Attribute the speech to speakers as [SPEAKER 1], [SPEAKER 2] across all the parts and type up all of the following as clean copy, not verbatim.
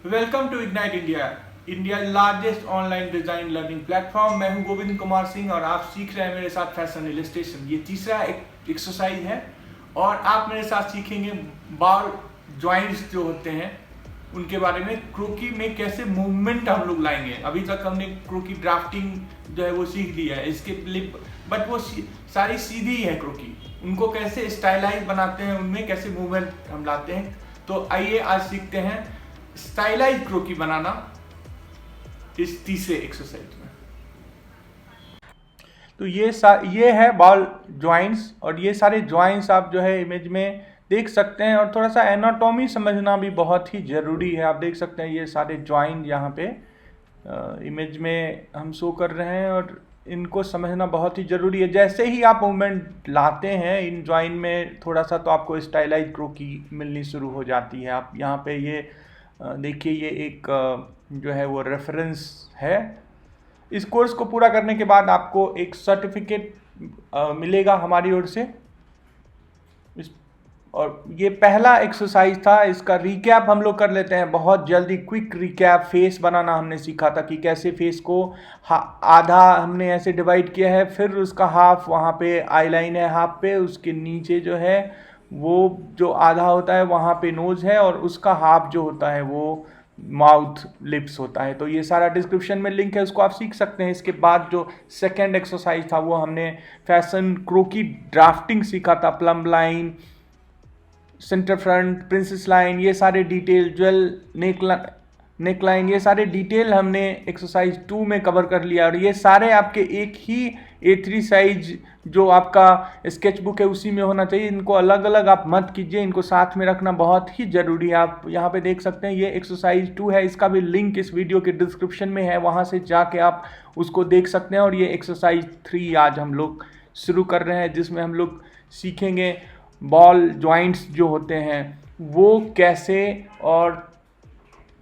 [SPEAKER 1] Welcome to Ignite India, India largest online design learning platform. मैं हूं गोविंद कुमार सिंह और आप सीख रहे हैं मेरे साथ फैशन इलस्ट्रेशन। ये तीसरा एक्सरसाइज है और आप मेरे साथ सीखेंगे बाल जॉइंट्स जो होते हैं उनके बारे में, क्रोकी में कैसे मूवमेंट हम लोग लाएंगे। अभी तक हमने क्रोकी ड्राफ्टिंग जो है वो सीख लिया है, इसके लिप बट वो सारी सीधी है क्रोकी, उनको कैसे स्टाइलाइज बनाते हैं, उनमें कैसे मूवमेंट हम लाते हैं। तो आइए आज सीखते हैं स्टाइलाइज क्रोकी बनाना इस तीसरे एक्सरसाइज में। तो ये है बॉल जॉइंट्स और ये सारे जॉइंट्स आप जो है इमेज में देख सकते हैं और थोड़ा सा एनाटॉमी समझना भी बहुत ही ज़रूरी है। आप देख सकते हैं ये सारे जॉइंट यहाँ पे इमेज में हम शो कर रहे हैं और इनको समझना बहुत ही ज़रूरी है। जैसे ही आप मूवमेंट लाते हैं इन जॉइंट में थोड़ा सा, तो आपको स्टाइलाइज क्रोकी मिलनी शुरू हो जाती है। आप यहाँ पे ये देखिए, ये एक जो है वो रेफरेंस है। इस कोर्स को पूरा करने के बाद आपको एक सर्टिफिकेट मिलेगा हमारी ओर से। और ये पहला एक्सरसाइज था, इसका रिकैप हम लोग कर लेते हैं बहुत जल्दी, क्विक रिकैप। फेस बनाना हमने सीखा था कि कैसे फेस को आधा हमने ऐसे डिवाइड किया है, फिर उसका हाफ वहाँ पे आई लाइन है हाफ पे, उसके नीचे जो है वो जो आधा होता है वहाँ पे नोज है और उसका हाफ जो होता है वो माउथ लिप्स होता है। तो ये सारा डिस्क्रिप्शन में लिंक है, उसको आप सीख सकते हैं। इसके बाद जो सेकेंड एक्सरसाइज था वो हमने फैशन क्रोकी ड्राफ्टिंग सीखा था। Plum line, centre front, princess line, ये सारे डिटेल, ज्वेल नेक लाइन, ये सारे डिटेल हमने एक्सरसाइज 2 में कवर कर लिया। और ये सारे आपके एक ही A3 साइज जो आपका स्केच बुक है उसी में होना चाहिए। इनको अलग अलग आप मत कीजिए, इनको साथ में रखना बहुत ही ज़रूरी है। आप यहाँ पे देख सकते हैं ये एक्सरसाइज 2 है, इसका भी लिंक इस वीडियो के डिस्क्रिप्शन में है, वहाँ से जाके आप उसको देख सकते हैं। और ये एक्सरसाइज 3 आज हम लोग शुरू कर रहे हैं, जिसमें हम लोग सीखेंगे बॉल जॉइंट्स जो होते हैं वो कैसे, और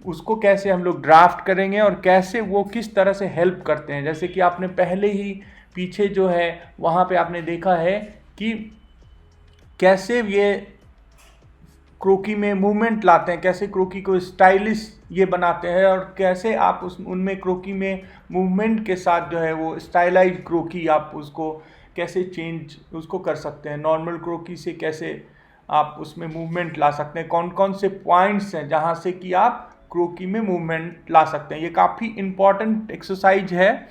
[SPEAKER 1] उसको कैसे हम लोग ड्राफ्ट करेंगे और कैसे वो किस तरह से हेल्प करते हैं। जैसे कि आपने पहले ही पीछे जो है वहाँ पे आपने देखा है कि कैसे ये क्रोकी में मूवमेंट लाते हैं, कैसे क्रोकी को स्टाइलिश ये बनाते हैं और कैसे आप उनमें क्रोकी में मूवमेंट के साथ जो है वो स्टाइलाइज क्रोकी आप उसको कैसे चेंज उसको कर सकते हैं। नॉर्मल क्रोकी से कैसे आप उसमें मूवमेंट ला सकते हैं, कौन कौन से पॉइंट्स हैं जहाँ से कि आप क्रोकी में मूवमेंट ला सकते हैं। ये काफ़ी इम्पॉर्टेंट एक्सरसाइज है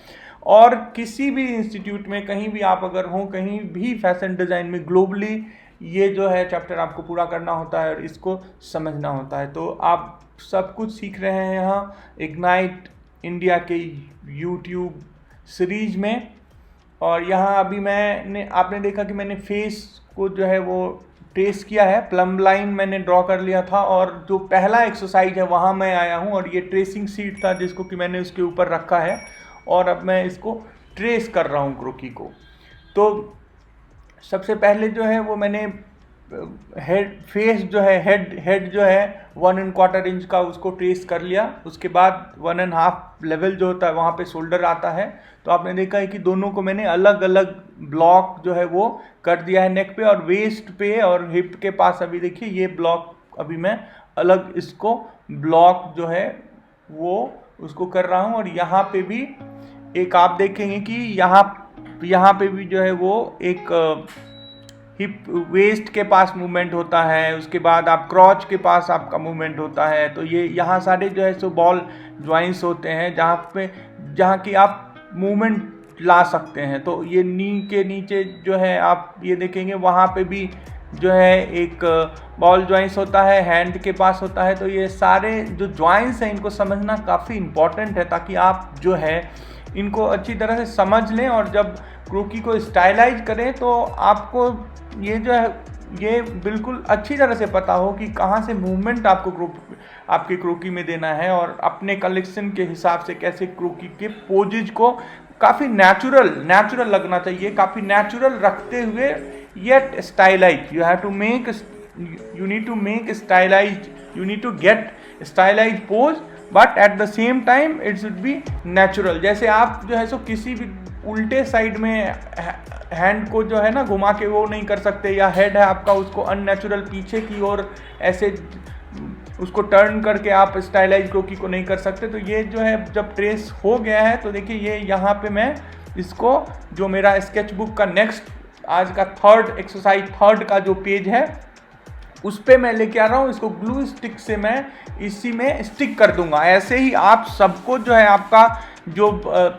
[SPEAKER 1] और किसी भी इंस्टीट्यूट में कहीं भी आप अगर हों, कहीं भी फैशन डिज़ाइन में ग्लोबली ये जो है चैप्टर आपको पूरा करना होता है और इसको समझना होता है। तो आप सब कुछ सीख रहे हैं यहाँ इग्नाइट इंडिया के यूट्यूब सीरीज में। और यहाँ अभी आपने देखा कि मैंने फेस को जो है वो ट्रेस किया है, प्लम लाइन मैंने ड्रॉ कर लिया था और जो पहला एक्सरसाइज है वहाँ मैं आया हूँ और ये ट्रेसिंग शीट था जिसको कि मैंने उसके ऊपर रखा है और अब मैं इसको ट्रेस कर रहा हूँ क्रोकी को। तो सबसे पहले जो है वो मैंने हेड जो है 1¼ इंच का उसको ट्रेस कर लिया। उसके बाद 1½ लेवल जो होता है वहाँ पे शोल्डर आता है। तो आपने देखा है कि दोनों को मैंने अलग अलग ब्लॉक जो है वो कर दिया है नेक पे और वेस्ट पे और हिप के पास। अभी देखिए ये ब्लॉक अभी मैं अलग इसको ब्लॉक जो है वो उसको कर रहा हूँ। और यहाँ पे भी एक आप देखेंगे कि यहाँ पे भी जो है वो एक हिप वेस्ट के पास मूवमेंट होता है, उसके बाद आप क्रॉच के पास आपका मूवमेंट होता है। तो ये यहाँ सारे जो है सो बॉल जॉइंट्स होते हैं जहाँ की आप मूवमेंट ला सकते हैं। तो ये नी के नीचे जो है आप ये देखेंगे वहाँ पे भी जो है एक बॉल जॉइंट्स होता है, हैंड के पास होता है। तो ये सारे जो जॉइंट्स हैं इनको समझना काफ़ी इम्पॉर्टेंट है ताकि आप जो है इनको अच्छी तरह से समझ लें और जब क्रोकी को स्टाइलाइज करें तो आपको ये जो है ये बिल्कुल अच्छी तरह से पता हो कि कहाँ से मूवमेंट आपके क्रोकी में देना है और अपने कलेक्शन के हिसाब से कैसे क्रोकी के पोजेज को काफ़ी नेचुरल लगना चाहिए, काफ़ी नेचुरल रखते हुए yet stylize. You need to make stylize, you need to get stylize pose but at the same time it should be natural. जैसे आप जो है सो किसी भी उल्टे साइड में हैंड को जो है ना घुमा के वो नहीं कर सकते, या हेड है आपका उसको अननेचुरल पीछे की ओर ऐसे उसको टर्न करके आप स्टाइलाइज क्रोकी को नहीं कर सकते। तो ये जो है जब ट्रेस हो गया है तो देखिए ये यहाँ पे मैं इसको जो मेरा स्केच बुक का नेक्स्ट आज का थर्ड एक्सरसाइज थर्ड का जो पेज है उस पे मैं लेके आ रहा हूँ। इसको ग्लू स्टिक से मैं इसी में स्टिक कर दूंगा। ऐसे ही आप सबको जो है आपका जो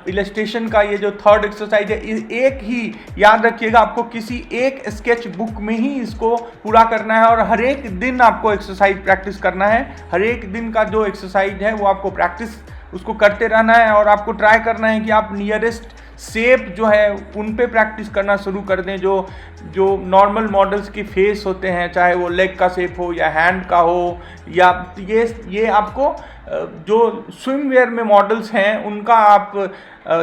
[SPEAKER 1] इलस्ट्रेशन का ये जो थर्ड एक्सरसाइज है एक ही याद रखिएगा, आपको किसी एक स्केच बुक में ही इसको पूरा करना है और हर एक दिन आपको एक्सरसाइज प्रैक्टिस करना है। हर एक दिन का जो एक्सरसाइज है वो आपको प्रैक्टिस उसको करते रहना है और आपको ट्राई करना है कि आप नियरेस्ट शेप जो है उन पे प्रैक्टिस करना शुरू कर दें। जो नॉर्मल मॉडल्स के फेस होते हैं, चाहे वो लेग का शेप हो या हैंड का हो, या ये आपको जो स्विमवेयर में मॉडल्स हैं उनका आप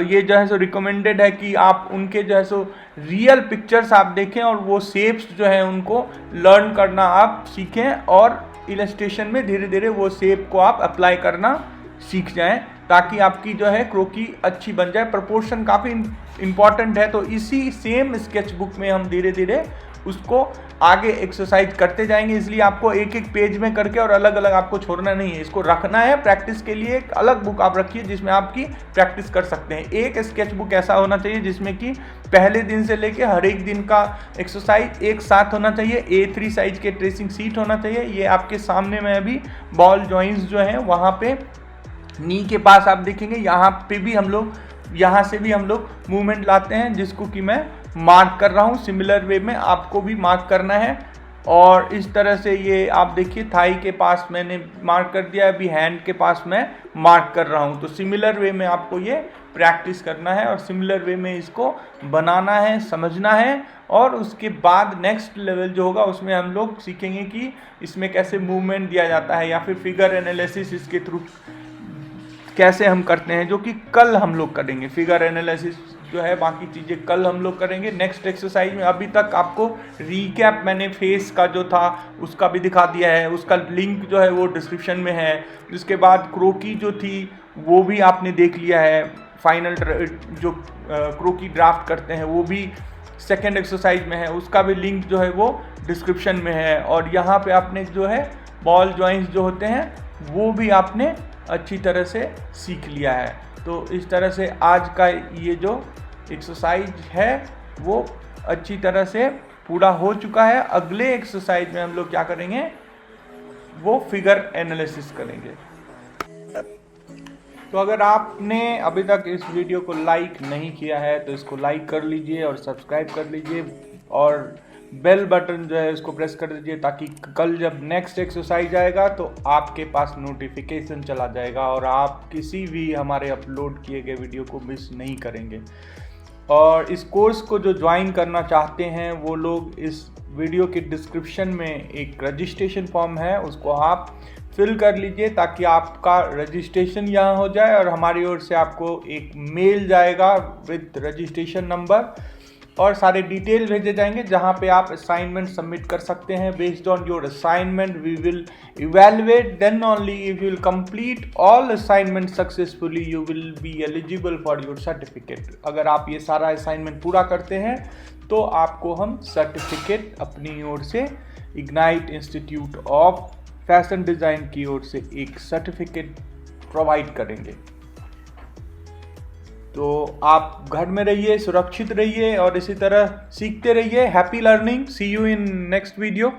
[SPEAKER 1] ये जो है सो रिकमेंडेड है कि आप उनके जो है सो रियल पिक्चर्स आप देखें और वो शेप्स जो है उनको लर्न करना आप सीखें और इलस्ट्रेशन में धीरे धीरे वो शेप को आप अप्लाई करना सीख जाएं ताकि आपकी जो है क्रोकी अच्छी बन जाए। प्रोपोर्शन काफ़ी इम्पॉर्टेंट है। तो इसी सेम स्केच बुक में हम धीरे धीरे उसको आगे एक्सरसाइज करते जाएंगे, इसलिए आपको एक एक पेज में करके और अलग अलग आपको छोड़ना नहीं है, इसको रखना है प्रैक्टिस के लिए। एक अलग बुक आप रखिए जिसमें आपकी प्रैक्टिस कर सकते हैं। एक स्केच बुक ऐसा होना चाहिए जिसमें कि पहले दिन से लेके हर एक दिन का एक्सरसाइज एक साथ होना चाहिए। A3 साइज के ट्रेसिंग शीट होना चाहिए। ये आपके सामने में अभी बॉल जॉइंट्स जो हैं वहाँ पे नी के पास आप देखेंगे, यहाँ पे भी हम लोग यहाँ से भी हम लोग मूवमेंट लाते हैं जिसको कि मैं मार्क कर रहा हूँ। सिमिलर वे में आपको भी मार्क करना है और इस तरह से ये आप देखिए थाई के पास मैंने मार्क कर दिया, अभी हैंड के पास मैं मार्क कर रहा हूँ। तो सिमिलर वे में आपको ये प्रैक्टिस करना है और सिमिलर वे में इसको बनाना है, समझना है और उसके बाद नेक्स्ट लेवल जो होगा उसमें हम लोग सीखेंगे कि इसमें कैसे मूवमेंट दिया जाता है या फिर फिगर एनालिसिस इसके थ्रू कैसे हम करते हैं, जो कि कल हम लोग करेंगे। फिगर एनालिसिस जो है बाकी चीज़ें कल हम लोग करेंगे नेक्स्ट एक्सरसाइज में। अभी तक आपको रीकैप मैंने फेस का जो था उसका भी दिखा दिया है, उसका लिंक जो है वो डिस्क्रिप्शन में है। इसके बाद क्रोकी जो थी वो भी आपने देख लिया है। फाइनल जो क्रोकी ड्राफ्ट करते हैं वो भी सेकेंड एक्सरसाइज में है, उसका भी लिंक जो है वो डिस्क्रिप्शन में है। और यहाँ पे आपने जो है बॉल जॉइंट्स जो होते हैं वो भी आपने अच्छी तरह से सीख लिया है। तो इस तरह से आज का ये जो एक्सरसाइज है वो अच्छी तरह से पूरा हो चुका है। अगले एक्सरसाइज में हम लोग क्या करेंगे, वो फिगर एनालिसिस करेंगे। तो अगर आपने अभी तक इस वीडियो को लाइक नहीं किया है तो इसको लाइक कर लीजिए और सब्सक्राइब कर लीजिए और बेल बटन जो है उसको प्रेस कर दीजिए ताकि कल जब नेक्स्ट एक्सरसाइज आएगा तो आपके पास नोटिफिकेशन चला जाएगा और आप किसी भी हमारे अपलोड किए गए वीडियो को मिस नहीं करेंगे। और इस कोर्स को जो ज्वाइन करना चाहते हैं वो लोग इस वीडियो के डिस्क्रिप्शन में एक रजिस्ट्रेशन फॉर्म है, उसको आप फिल कर लीजिए ताकि आपका रजिस्ट्रेशन यहाँ हो जाए और हमारी ओर से आपको एक मेल जाएगा विद रजिस्ट्रेशन नंबर और सारे डिटेल भेजे जाएंगे जहाँ पे आप असाइनमेंट सबमिट कर सकते हैं। Based on your assignment we will evaluate, then only if you will complete all assignment successfully you will be eligible for your certificate. अगर आप ये सारा असाइनमेंट पूरा करते हैं तो आपको हम सर्टिफिकेट अपनी ओर से ignite institute of fashion design की ओर से एक सर्टिफिकेट प्रोवाइड करेंगे। तो आप घर में रहिए, सुरक्षित रहिए और इसी तरह सीखते रहिए। Happy learning, see you in next video.